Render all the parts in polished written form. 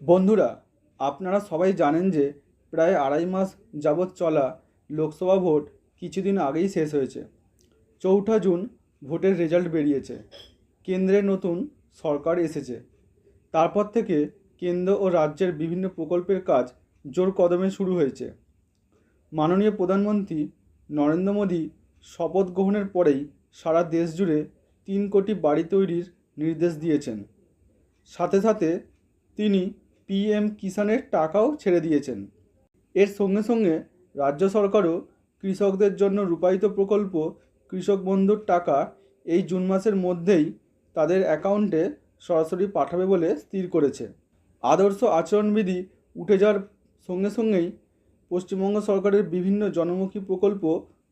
বন্ধুরা, আপনারা সবাই জানেন যে প্রায় আড়াই মাস যাবৎ চলা লোকসভা ভোট কিছুদিন আগেই শেষ হয়েছে। ৪ঠা জুন ভোটের রেজাল্ট বেরিয়েছে। কেন্দ্রে নতুন সরকার এসেছে। তারপর থেকে কেন্দ্র ও রাজ্যের বিভিন্ন প্রকল্পের কাজ জোর কদমে শুরু হয়েছে। মাননীয় প্রধানমন্ত্রী নরেন্দ্র মোদী শপথ গ্রহণের পরেই সারা দেশ জুড়ে ৩ কোটি বাড়ি তৈরির নির্দেশ দিয়েছেন। সাথে সাথে তিনি পিএম কিষাণের টাকাও ছেড়ে দিয়েছেন। এর সঙ্গে সঙ্গে রাজ্য সরকারও কৃষকদের জন্য রূপায়িত প্রকল্প কৃষক বন্ধুর টাকা এই জুন মাসের মধ্যেই তাদের অ্যাকাউন্টে সরাসরি পাঠাবে বলে স্থির করেছে। আদর্শ আচরণবিধি উঠে যাওয়ার সঙ্গে সঙ্গেই পশ্চিমবঙ্গ সরকারের বিভিন্ন জনমুখী প্রকল্প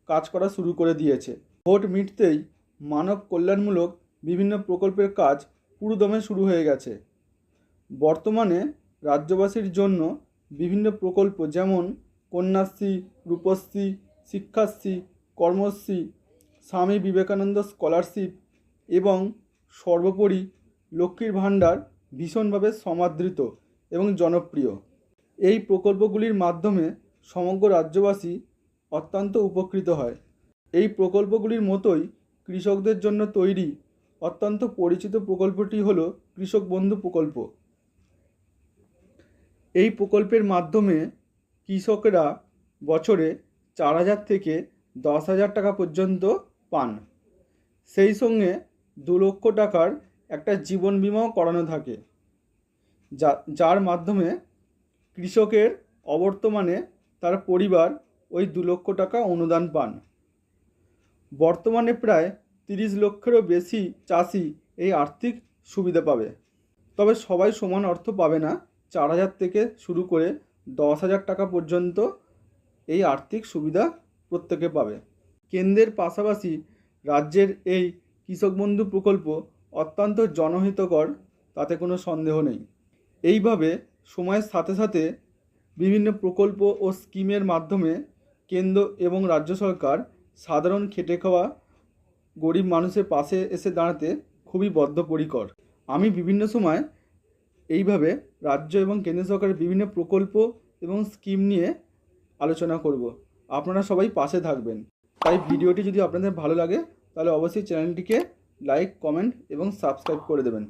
কাজ করা শুরু করে দিয়েছে। ভোট মিটতেই মানব কল্যাণমূলক বিভিন্ন প্রকল্পের কাজ পুরোদমে শুরু হয়ে গেছে। বর্তমানে রাজ্যবাসীর জন্য বিভিন্ন প্রকল্প যেমন কন্যাশ্রী, রূপশ্রী, শিক্ষাশ্রী, কর্মশ্রী, স্বামী বিবেকানন্দ স্কলারশিপ এবং সর্বোপরি লক্ষ্মীর ভাণ্ডার ভীষণভাবে সমাদৃত এবং জনপ্রিয়। এই প্রকল্পগুলির মাধ্যমে সমগ্র রাজ্যবাসী অত্যন্ত উপকৃত হয়। এই প্রকল্পগুলির মতোই কৃষকদের জন্য তৈরি অত্যন্ত পরিচিত প্রকল্পটি হলো কৃষক বন্ধু প্রকল্প। এই প্রকল্পের মাধ্যমে কৃষকরা বছরে ৪,০০০ থেকে ১০,০০০ টাকা পর্যন্ত পান। সেই সঙ্গে ২,০০,০০০ টাকার একটা জীবন বিমাও করানো থাকে, যার মাধ্যমে কৃষকের অবর্তমানে তার পরিবার ওই ২,০০,০০০ টাকা অনুদান পান। বর্তমানে প্রায় ৩০ লক্ষেরও বেশি চাষি এই আর্থিক সুবিধা পাবে। তবে সবাই সমান অর্থ পাবে না। ৪,০০০ থেকে শুরু করে ১০,০০০ টাকা পর্যন্ত এই আর্থিক সুবিধা প্রত্যেকে পাবে। কেন্দ্রের পাশাপাশি রাজ্যের এই কৃষক বন্ধু প্রকল্প অত্যন্ত জনহিতকর, তাতে কোনো সন্দেহ নেই। এইভাবে সময়ের সাথে সাথে বিভিন্ন প্রকল্প ও স্কিমের মাধ্যমে কেন্দ্র এবং রাজ্য সরকার সাধারণ খেটে খাওয়া গরিব মানুষের পাশে এসে দাঁড়াতে খুবই বদ্ধপরিকর। আমি বিভিন্ন সময় এইভাবে রাজ্য এবং কেন্দ্র সরকারের বিভিন্ন প্রকল্প এবং স্কিম নিয়ে আলোচনা করব। আপনারা সবাই পাশে থাকবেন। তাই ভিডিওটি যদি আপনাদের ভালো লাগে তাহলে অবশ্যই চ্যানেলটিকে লাইক, কমেন্ট এবং সাবস্ক্রাইব করে দেবেন।